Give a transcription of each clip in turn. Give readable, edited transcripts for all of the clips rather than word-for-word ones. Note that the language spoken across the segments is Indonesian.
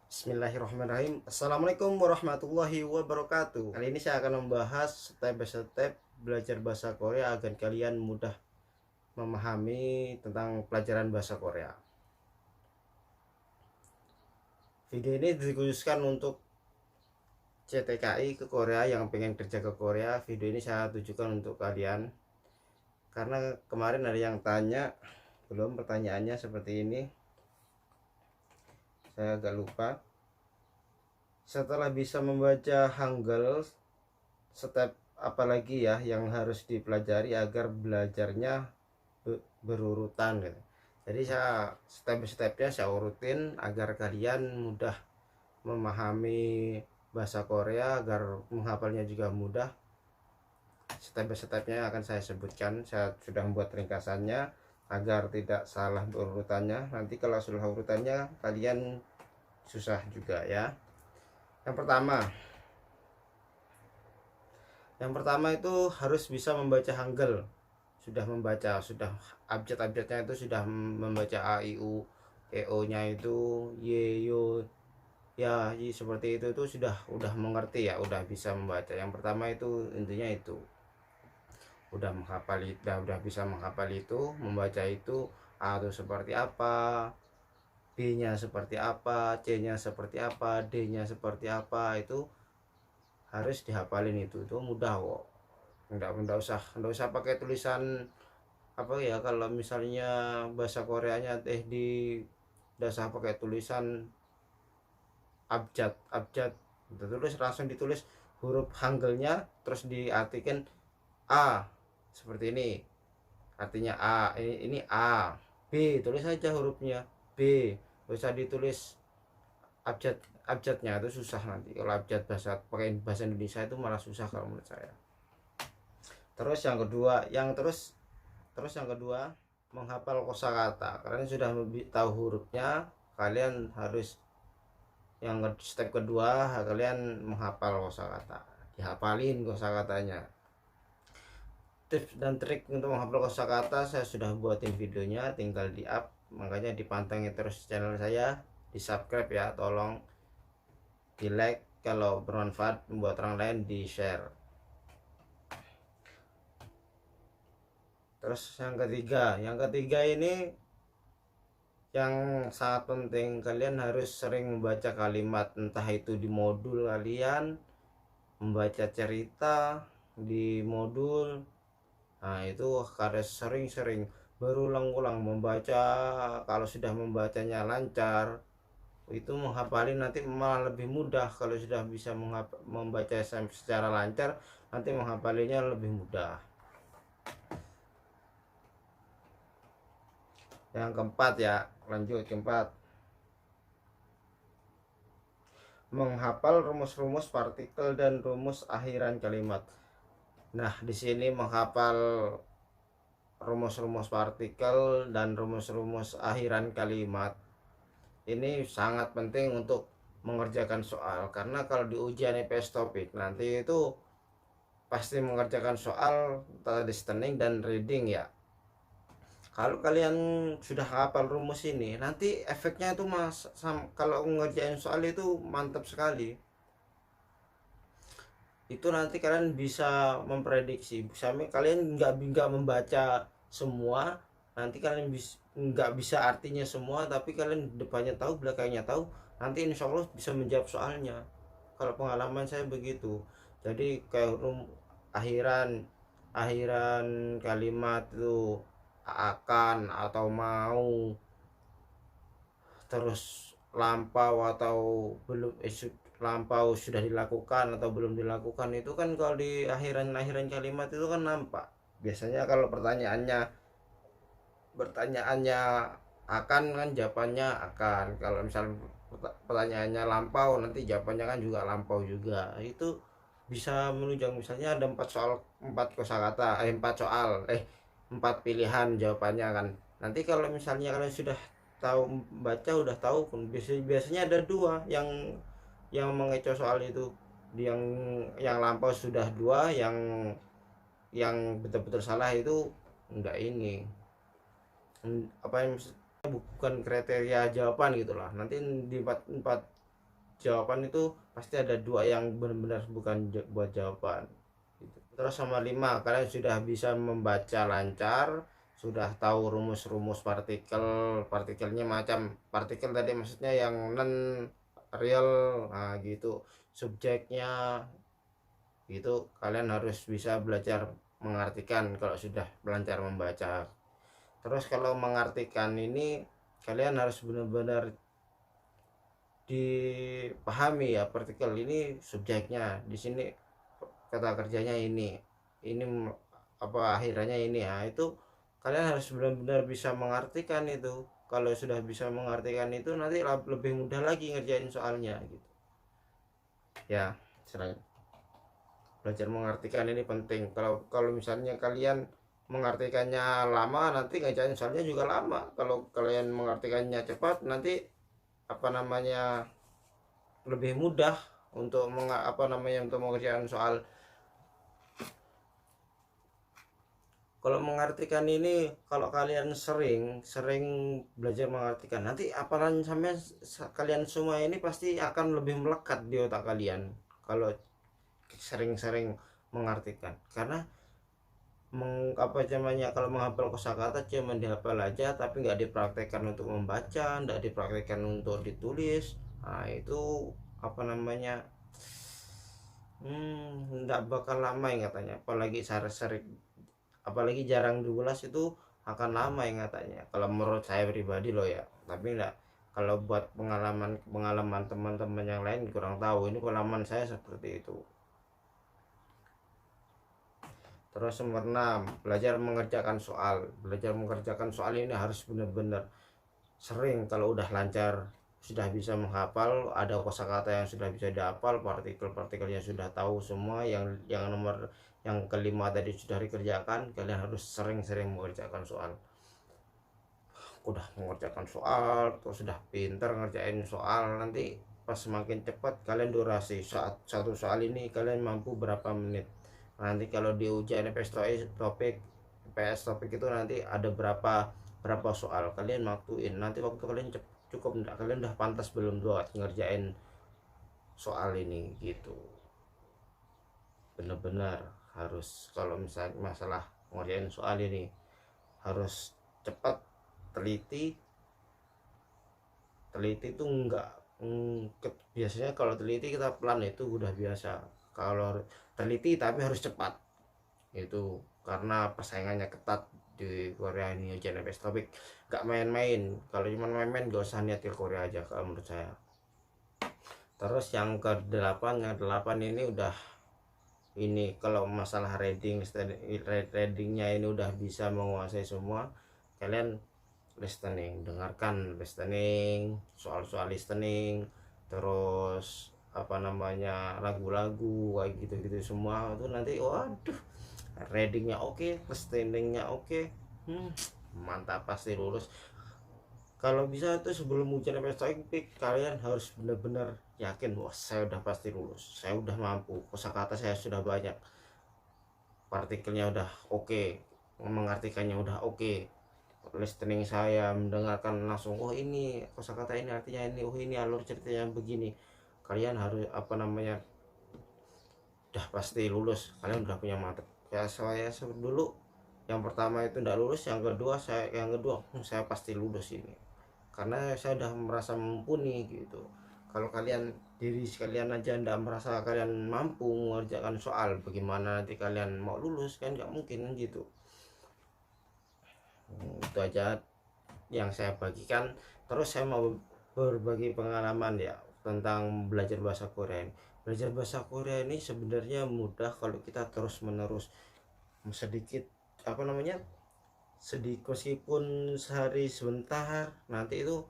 Bismillahirrahmanirrahim. Assalamualaikum warahmatullahi wabarakatuh. Kali ini saya akan membahas step by step belajar bahasa Korea agar kalian mudah memahami tentang pelajaran bahasa Korea. Video ini dikhususkan untuk CTKI ke Korea yang pengen kerja ke Korea. Video ini saya tujukan untuk kalian karena kemarin ada yang tanya, belum pertanyaannya seperti ini. Saya agak lupa. Setelah bisa membaca Hangul, step apa lagi ya yang harus dipelajari agar belajarnya berurutan gitu. Jadi saya step by stepnya saya urutin agar kalian mudah memahami bahasa Korea, agar menghafalnya juga mudah. Step by stepnya akan saya sebutkan. Saya sudah membuat ringkasannya agar tidak salah urutannya. Nanti kalau salah urutannya kalian susah juga ya. Yang pertama itu harus bisa membaca Hangul. Sudah abjad-abjadnya itu sudah membaca A I U E O nya itu Y Yo ya seperti itu tuh udah mengerti ya, udah bisa membaca. Yang pertama itu intinya itu udah menghafal, udah bisa menghafal itu, membaca itu. A itu seperti apa, B nya seperti apa, C nya seperti apa, D nya seperti apa, itu harus dihafalin. Itu mudah kok. Nggak usah pakai tulisan apa ya. Kalau misalnya bahasa Koreanya di dasar pakai tulisan abjad terus langsung ditulis huruf Hangulnya terus diartikan A seperti ini, artinya A, ini A. B tulis saja hurufnya B, bisa ditulis abjadnya, itu susah nanti kalau abjad pakai bahasa Indonesia itu malah susah kalau menurut saya. Terus yang kedua menghafal kosakata. Kalian sudah tahu hurufnya, kalian harus yang step kedua kalian menghafal kosakata, dihafalin kosakatanya. Tips dan trik untuk menghafal kosakata saya sudah buatin videonya, tinggal di up, makanya dipantengin terus channel saya, di subscribe ya, tolong di like kalau bermanfaat buat orang lain, di share. Terus yang ketiga ini yang sangat penting, kalian harus sering membaca kalimat, entah itu di modul kalian, membaca cerita di modul. Nah itu harus sering-sering berulang-ulang membaca. Kalau sudah membacanya lancar, itu menghafalin nanti malah lebih mudah. Kalau sudah bisa membaca secara lancar, nanti menghafalinya lebih mudah. Yang keempat ya, lanjut keempat, menghafal rumus-rumus partikel dan rumus akhiran kalimat. Nah, di sini menghafal rumus-rumus partikel dan rumus-rumus akhiran kalimat ini sangat penting untuk mengerjakan soal, karena kalau di ujian IPS topik nanti itu pasti mengerjakan soal listening dan reading ya. Kalau kalian sudah hafal rumus ini, nanti efeknya itu kalau ngerjain soal itu mantap sekali. Itu nanti kalian bisa memprediksi. Sampai kalian nggak membaca semua, nanti kalian nggak bisa artinya semua, tapi kalian depannya tahu, belakangnya tahu, nanti insya Allah bisa menjawab soalnya. Kalau pengalaman saya begitu. Jadi kayak akhiran akhiran kalimat itu akan atau mau, terus lampau atau belum, lampau sudah dilakukan atau belum dilakukan, itu kan kalau di akhiran kalimat itu kan nampak. Biasanya kalau pertanyaannya akan kan jawabannya akan, kalau misal pertanyaannya lampau nanti jawabannya kan juga lampau juga. Itu bisa menunjang. Misalnya ada 4 pilihan jawabannya kan. Nanti kalau misalnya kalian sudah tahu baca, udah tahu, biasanya ada dua yang mengecoh soal itu. Yang lampau sudah dua, yang betul-betul salah itu enggak ini apa yang bukan kriteria jawaban gitulah. Nanti di empat jawaban itu pasti ada dua yang benar-benar bukan buat jawaban gitu. Terus sama 5, kalian sudah bisa membaca lancar, sudah tahu rumus-rumus partikelnya, macam partikel tadi maksudnya yang non real, nah gitu. Subjeknya itu kalian harus bisa belajar mengartikan kalau sudah belajar membaca. Terus kalau mengartikan ini kalian harus benar-benar dipahami ya, partikel ini subjeknya di sini, kata kerjanya ini apa akhirannya ini ya, itu kalian harus benar-benar bisa mengartikan itu. Kalau sudah bisa mengartikan itu nanti lebih mudah lagi ngerjain soalnya gitu ya. Selain belajar mengartikan ini penting. Kalau kalau misalnya kalian mengartikannya lama, nanti ngerjain soalnya juga lama. Kalau kalian mengartikannya cepat, nanti apa namanya lebih mudah untuk untuk mengerjakan soal. Kalau mengartikan ini, kalau kalian sering belajar mengartikan, nanti apalan sampai kalian semua ini pasti akan lebih melekat di otak kalian kalau sering-sering mengartikan. Karena apa namanya, kalau menghafal kosakata cuma dihafal aja tapi nggak dipraktekkan untuk membaca, nggak dipraktekkan untuk ditulis, nah itu apa namanya nggak bakal lama yang katanya. Apalagi sering, apalagi jarang diulas itu akan lama yang katanya, kalau menurut saya pribadi loh ya. Tapi enggak, kalau buat pengalaman pengalaman teman-teman yang lain kurang tahu, ini pengalaman saya seperti itu. Terus nomor 6, belajar mengerjakan soal. Belajar mengerjakan soal ini harus benar-benar sering. Kalau udah lancar, sudah bisa menghafal, ada kosakata yang sudah bisa dihafal, partikel-partikel yang sudah tahu semua, yang nomor yang kelima tadi sudah dikerjakan, kalian harus sering-sering mengerjakan soal. Udah mengerjakan soal, terus sudah pinter ngerjain soal, nanti pas semakin cepat kalian durasi saat satu soal ini kalian mampu berapa menit. Nanti kalau di ujian PS topik itu nanti ada berapa soal kalian waktuin, nanti waktu kalian cukup enggak, kalian udah pantas belum buat ngerjain soal ini gitu. Bener-bener harus, kalau misalnya masalah ngerjain soal ini harus cepat, teliti itu enggak biasanya kalau teliti kita pelan itu udah biasa. Kalau teliti tapi harus cepat itu karena persaingannya ketat di Korea ini. Ujian PS topik gak main-main. Kalau cuma main-main gak usah niat ke Korea aja kalau menurut saya. Terus yang ke-8, ini udah ini, kalau masalah readingnya ini udah bisa menguasai semua. Kalian listening, dengarkan listening, soal-soal listening, terus apa namanya lagu-lagu kayak gitu-gitu semua itu nanti waduh, readingnya oke, listeningnya oke, mantap, pasti lulus. Kalau bisa itu sebelum ujian MSTOIK kalian harus benar-benar yakin, wah saya udah pasti lulus, saya udah mampu, kosakata saya sudah banyak, partikelnya udah oke, mengartikannya udah oke, listening saya mendengarkan langsung, oh ini kosakata ini artinya ini, oh ini alur ceritanya begini. Kalian harus apa namanya udah pasti lulus, kalian udah punya mantep. Ya saya dulu yang pertama itu enggak lulus, yang kedua saya pasti lulus ini karena saya udah merasa mumpuni gitu. Kalau kalian diri sekalian aja enggak merasa kalian mampu mengerjakan soal, bagaimana nanti kalian mau lulus? Kan nggak mungkin gitu. Itu aja yang saya bagikan. Terus saya mau berbagi pengalaman ya tentang belajar bahasa Korea. Belajar bahasa Korea ini sebenarnya mudah kalau kita terus menerus sedikit apa namanya sedikit, meskipun sehari sebentar, nanti itu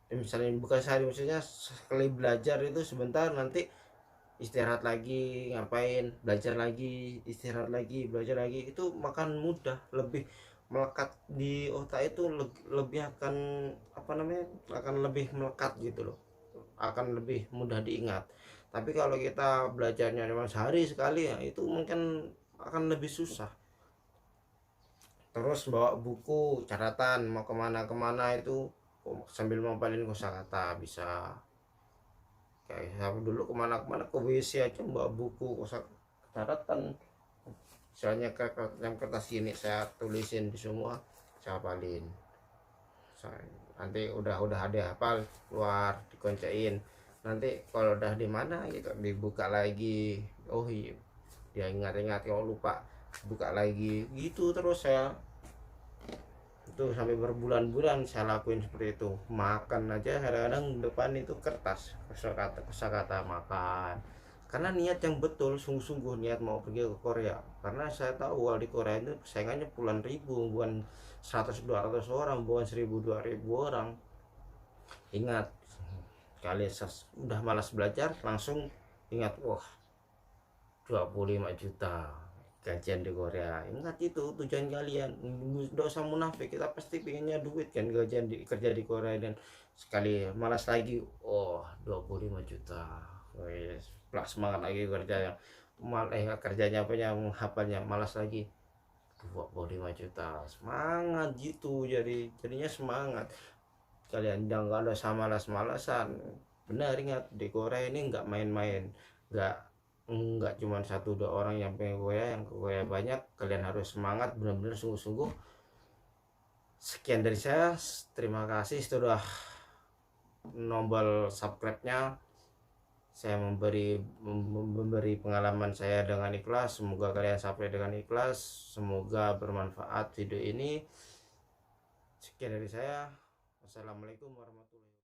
misalnya bukan sehari, maksudnya sekali belajar itu sebentar, nanti istirahat lagi, ngapain, belajar lagi, istirahat lagi, belajar lagi, itu makan mudah, lebih melekat di otak itu, lebih akan apa namanya akan lebih melekat gitu loh, akan lebih mudah diingat. Tapi kalau kita belajarnya cuma sehari sekali ya itu mungkin akan lebih susah. Terus bawa buku catatan, mau kemana-kemana itu sambil ngapalin kosakata bisa. Kayak saya dulu kemana-kemana ke WC aja bawa buku kosak catatan, misalnya yang kertas gini saya tulisin di semua, saya hafalin. Nanti udah ada hafal keluar dikoncein, nanti kalau udah di mana gitu dibuka lagi, oh iya dia ingat-ingat, kalau lupa buka lagi gitu terus. Saya itu sampai berbulan-bulan saya lakuin seperti itu. Makan aja kadang-kadang depan itu kertas kosakata makan, karena niat yang betul, sungguh-sungguh niat mau pergi ke Korea, karena saya tahu kalau di Korea itu saingannya puluhan ribu, bukan 100-200 orang, bukan 1000-2000 orang. Ingat, kalian udah malas belajar langsung ingat, wah 25 juta gajian di Korea. Ingat itu tujuan kalian, nggak usah munafik, kita pasti pengennya duit kan, gajian kerja di Korea. Dan sekali malas lagi, oh 25 juta, wes plus semangat lagi kerja yang kerjanya apa yang hafalnya, malas lagi 25 juta, semangat gitu. Jadinya semangat kalian, jangan nggak ada sama malas-malasan. Benar, ingat di Korea ini nggak main-main, nggak nggak cuma 1-2 orang yang pengen Korea, yang ke Korea banyak. Kalian harus semangat, benar-benar sungguh-sungguh. Sekian dari saya, terima kasih sudah nombor subscribe-nya. Saya memberi pengalaman saya dengan ikhlas, semoga kalian sampai dengan ikhlas, semoga bermanfaat video ini. Sekian dari saya, wassalamualaikum warahmatullahi wabarakatuh.